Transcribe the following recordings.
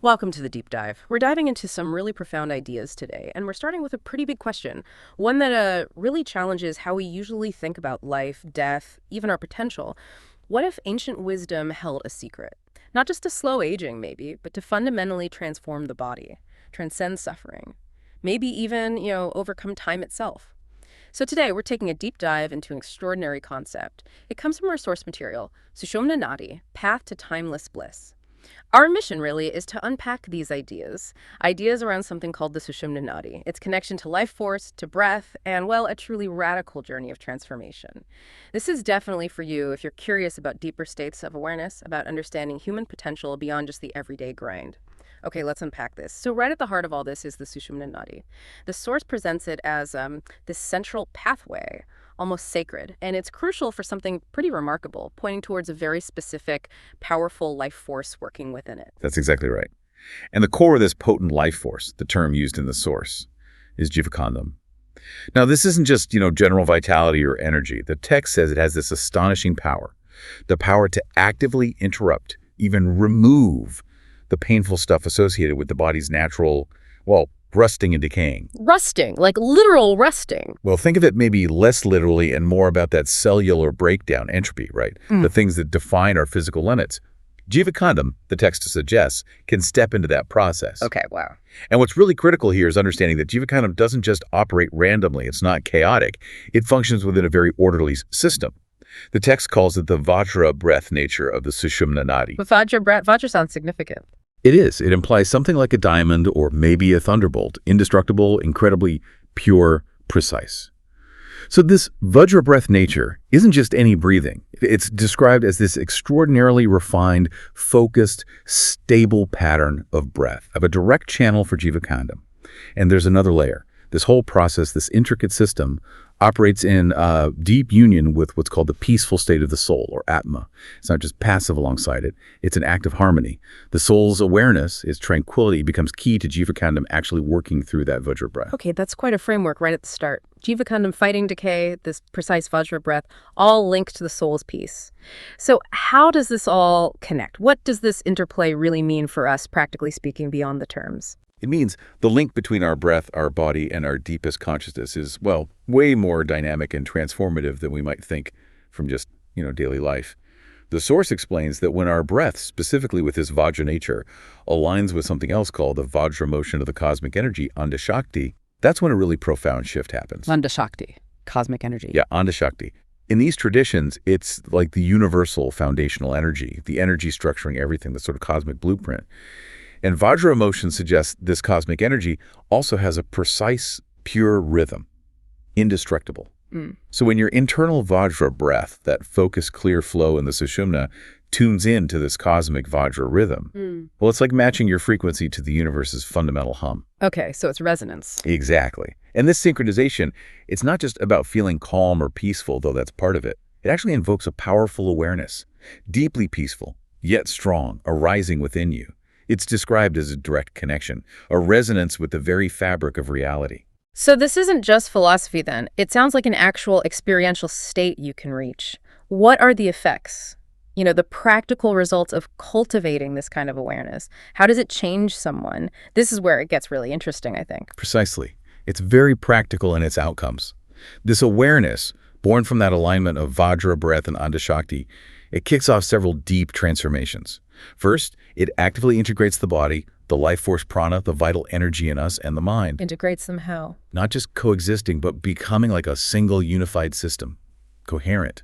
Welcome to the deep dive. We're diving into some really profound ideas today, and we're starting with a pretty big question, one that really challenges how we usually think about life, death, even our potential. What if ancient wisdom held a secret? Not just to slow aging, maybe, but to fundamentally transform the body, transcend suffering, maybe even, overcome time itself. So today, we're taking a deep dive into an extraordinary concept. It comes from our source material, Sushumna Nadi, Path to Timeless Bliss. Our mission, really, is to unpack these ideas around something called the Sushumna Nadi, its connection to life force, to breath, and, well, a truly radical journey of transformation. This is definitely for you if you're curious about deeper states of awareness, about understanding human potential beyond just the everyday grind. Okay, let's unpack this. So right at the heart of all this is the Sushumna Nadi. The source presents it as this central pathway, almost sacred, and it's crucial for something pretty remarkable, pointing towards a very specific, powerful life force working within it. That's exactly right. And the core of this potent life force, the term used in the source, is 𝐸𝐴. Now, this isn't just, general vitality or energy. The text says it has this astonishing power, the power to actively interrupt, even remove the painful stuff associated with the body's natural, rusting and decaying. Rusting, like literal rusting. Well, think of it maybe less literally and more about that cellular breakdown, entropy, right? The things that define our physical limits. 𝐸𝐴, the text suggests, can step into that process. Okay, wow. And what's really critical here is understanding that 𝐸𝐴 doesn't just operate randomly. It's not chaotic. It functions within a very orderly system. The text calls it the Vajra breath nature of the Sushumna Nadi. But Vajra sounds significant. It is. It implies something like a diamond or maybe a thunderbolt, indestructible, incredibly pure, precise. So this Vajra breath nature isn't just any breathing. It's described as this extraordinarily refined, focused, stable pattern of breath, of a direct channel for 𝐸𝐴. And there's another layer. This whole process, this intricate system, operates in deep union with what's called the peaceful state of the soul, or Atma. It's not just passive alongside it. It's an act of harmony. The soul's awareness, its tranquility, becomes key to 𝐸𝐴 actually working through that Vajra breath. Okay, that's quite a framework right at the start. 𝐸𝐴 fighting decay, this precise Vajra breath, all linked to the soul's peace. So how does this all connect? What does this interplay really mean for us, practically speaking, beyond the terms? It means the link between our breath, our body, and our deepest consciousness is, way more dynamic and transformative than we might think from just, daily life. The source explains that when our breath, specifically with this Vajra nature, aligns with something else called the Vajra motion of the cosmic energy, Anda-Shakti, that's when a really profound shift happens. Anda-Shakti, cosmic energy. Yeah, Anda-Shakti. In these traditions, it's like the universal foundational energy, the energy structuring everything, the sort of cosmic blueprint. And Vajra motion suggests this cosmic energy also has a precise, pure rhythm, indestructible. So when your internal Vajra breath, that focused, clear flow in the Sushumna, tunes into this cosmic Vajra rhythm, it's like matching your frequency to the universe's fundamental hum. Okay, so it's resonance. Exactly. And this synchronization, it's not just about feeling calm or peaceful, though that's part of it. It actually invokes a powerful awareness, deeply peaceful, yet strong, arising within you. It's described as a direct connection, a resonance with the very fabric of reality. So this isn't just philosophy then. It sounds like an actual experiential state you can reach. What are the effects? The practical results of cultivating this kind of awareness. How does it change someone? This is where it gets really interesting, I think. Precisely. It's very practical in its outcomes. This awareness, born from that alignment of Vajra breath and Anda-Shakti, it kicks off several deep transformations. First, it actively integrates the body, the life force prana, the vital energy in us, and the mind. Integrates them how? Not just coexisting, but becoming like a single unified system, coherent.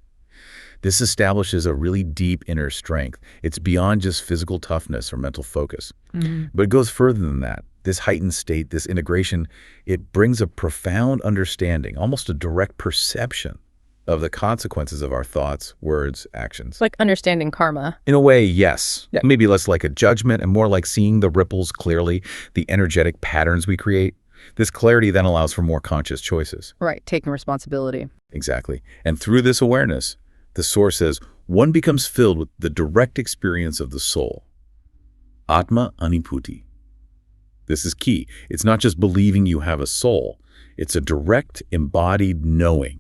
This establishes a really deep inner strength. It's beyond just physical toughness or mental focus. But it goes further than that. This heightened state, this integration, it brings a profound understanding, almost a direct perception of the consequences of our thoughts, words, actions. Like understanding karma. In a way, yes. Yeah. Maybe less like a judgment and more like seeing the ripples clearly, the energetic patterns we create. This clarity then allows for more conscious choices. Right, taking responsibility. Exactly. And through this awareness, the source says, one becomes filled with the direct experience of the soul. Atma Aniphuti. This is key. It's not just believing you have a soul. It's a direct, embodied knowing.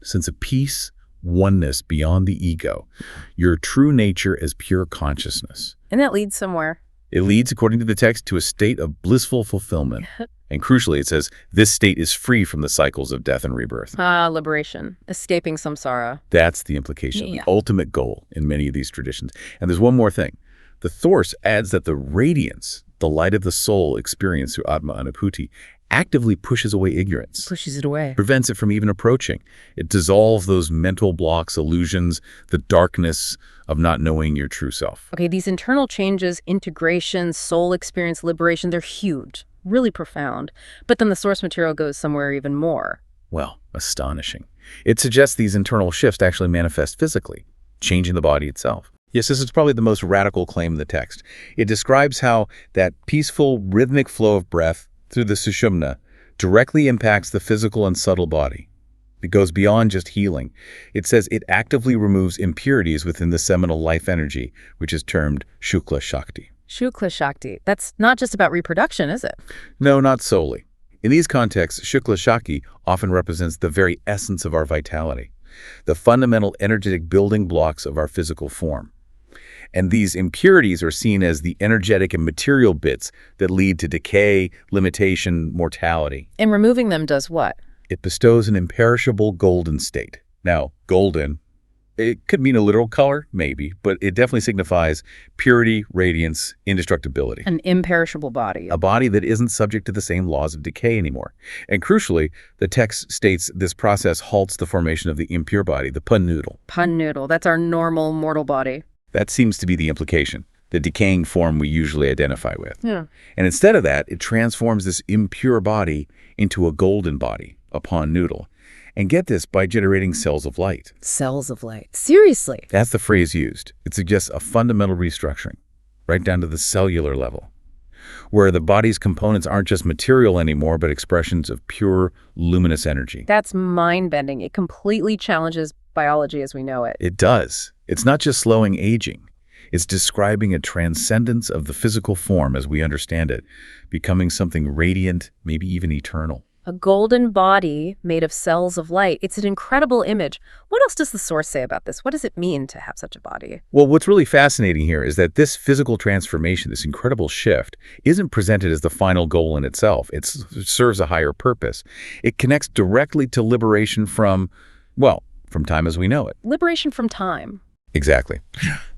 Sense of peace, oneness beyond the ego, your true nature as pure consciousness. And that leads somewhere. It leads, according to the text, to a state of blissful fulfillment. And crucially, it says, this state is free from the cycles of death and rebirth. Liberation, escaping samsara. That's the implication, Yeah. the ultimate goal in many of these traditions. And there's one more thing. The source adds that the radiance, the light of the soul experienced through Atma Anubhuti, actively pushes away ignorance. Pushes it away. Prevents it from even approaching. It dissolves those mental blocks, illusions, the darkness of not knowing your true self. Okay, these internal changes, integration, soul experience, liberation, they're huge, really profound. But then the source material goes somewhere even more. Well, astonishing. It suggests these internal shifts actually manifest physically, changing the body itself. Yes, this is probably the most radical claim in the text. It describes how that peaceful, rhythmic flow of breath through the Sushumna directly impacts the physical and subtle body. It goes beyond just healing. It says it actively removes impurities within the seminal life energy, which is termed Shukla Shakti. Shukla Shakti. That's not just about reproduction, is it? No, not solely. In these contexts, Shukla Shakti often represents the very essence of our vitality, the fundamental energetic building blocks of our physical form. And these impurities are seen as the energetic and material bits that lead to decay, limitation, mortality. And removing them does what? It bestows an imperishable golden state. Now, golden, it could mean a literal color, maybe, but it definitely signifies purity, radiance, indestructibility. An imperishable body. A body that isn't subject to the same laws of decay anymore. And crucially, the text states this process halts the formation of the impure body, the pun noodle. Pun noodle. That's our normal mortal body. That seems to be the implication, the decaying form we usually identify with. Yeah. And instead of that, it transforms this impure body into a golden body, a pun noodle. And get this, by generating cells of light. Cells of light. Seriously? That's the phrase used. It suggests a fundamental restructuring, right down to the cellular level, where the body's components aren't just material anymore, but expressions of pure, luminous energy. That's mind-bending. It completely challenges biology as we know it. It does. It's not just slowing aging. It's describing a transcendence of the physical form as we understand it, becoming something radiant, maybe even eternal. A golden body made of cells of light. It's an incredible image. What else does the source say about this? What does it mean to have such a body? Well, what's really fascinating here is that this physical transformation, this incredible shift, isn't presented as the final goal in itself. It serves a higher purpose. It connects directly to liberation from, well, from time as we know it. Liberation from time. Exactly.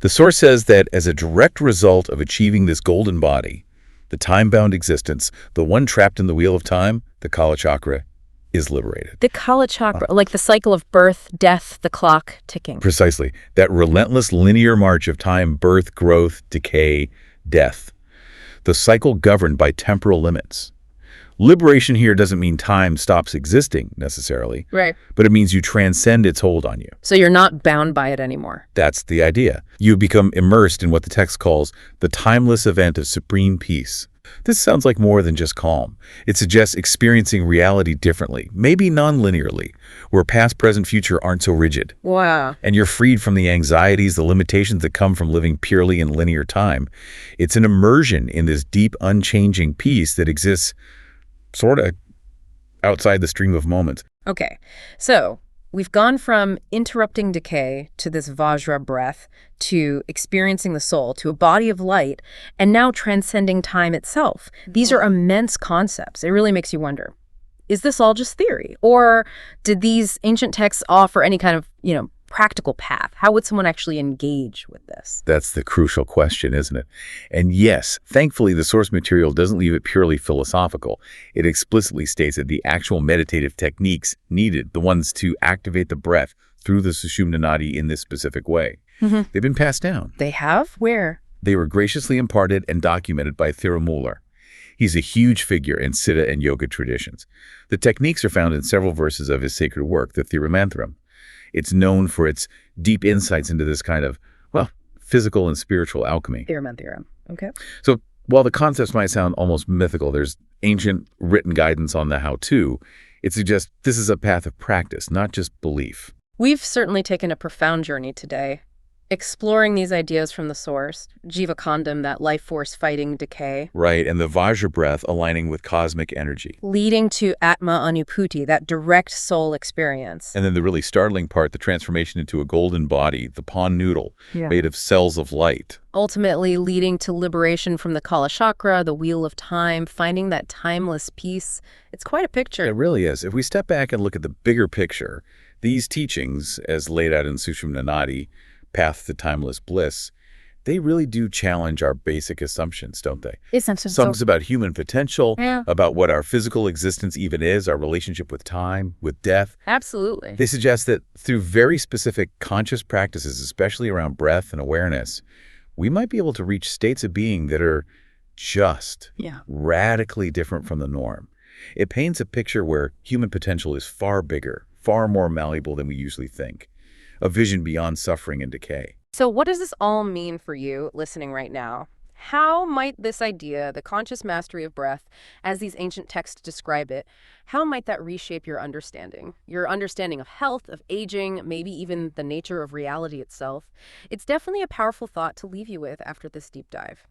The source says that as a direct result of achieving this golden body, the time-bound existence, the one trapped in the wheel of time, the Kala Chakra, is liberated. The Kala Chakra, like the cycle of birth, death, the clock ticking. Precisely. That relentless linear march of time, birth, growth, decay, death. The cycle governed by temporal limits. Liberation here doesn't mean time stops existing, necessarily. Right. But it means you transcend its hold on you. So you're not bound by it anymore. That's the idea. You become immersed in what the text calls the timeless event of supreme peace. This sounds like more than just calm. It suggests experiencing reality differently, maybe non-linearly, where past, present, future aren't so rigid. Wow. And you're freed from the anxieties, the limitations that come from living purely in linear time. It's an immersion in this deep, unchanging peace that exists sort of outside the stream of moments. Okay, so we've gone from interrupting decay to this Vajra breath to experiencing the soul to a body of light and now transcending time itself. These are immense concepts. It really makes you wonder, is this all just theory? Or did these ancient texts offer any kind of, practical path? How would someone actually engage with this? That's the crucial question, isn't it? And yes, thankfully, the source material doesn't leave it purely philosophical. It explicitly states that the actual meditative techniques needed, the ones to activate the breath through the Sushumna Nadi in this specific way, they've been passed down. They have? Where? They were graciously imparted and documented by Thirumoolar. He's a huge figure in Siddha and yoga traditions. The techniques are found in several verses of his sacred work, the Thirumantram. It's known for its deep insights into this kind of, physical and spiritual alchemy. Theorem. Okay. So while the concepts might sound almost mythical, there's ancient written guidance on the how-to. It suggests this is a path of practice, not just belief. We've certainly taken a profound journey today. Exploring these ideas from the source, Jiva Kondam, that life force fighting decay, Right, and the Vajra breath aligning with cosmic energy. leading to Atma Anuphuti, that direct soul experience. And then the really startling part, the transformation into a golden body, the pawn noodle, made of cells of light. Ultimately leading to liberation from the Kala Chakra, the wheel of time, finding that timeless peace. It's quite a picture. It really is. If we step back and look at the bigger picture, these teachings, as laid out in Sushumna Nadi, Path to Timeless Bliss, they really do challenge our basic assumptions, don't they? Songs about human potential, about what our physical existence even is, our relationship with time, with death. Absolutely. They suggest that through very specific conscious practices, especially around breath and awareness, we might be able to reach states of being that are just radically different from the norm. It paints a picture where human potential is far bigger, far more malleable than we usually think. A vision beyond suffering and decay. So what does this all mean for you listening right now? How might this idea, the conscious mastery of breath, as these ancient texts describe it, how might that reshape your understanding? Your understanding of health, of aging, maybe even the nature of reality itself? It's definitely a powerful thought to leave you with after this deep dive.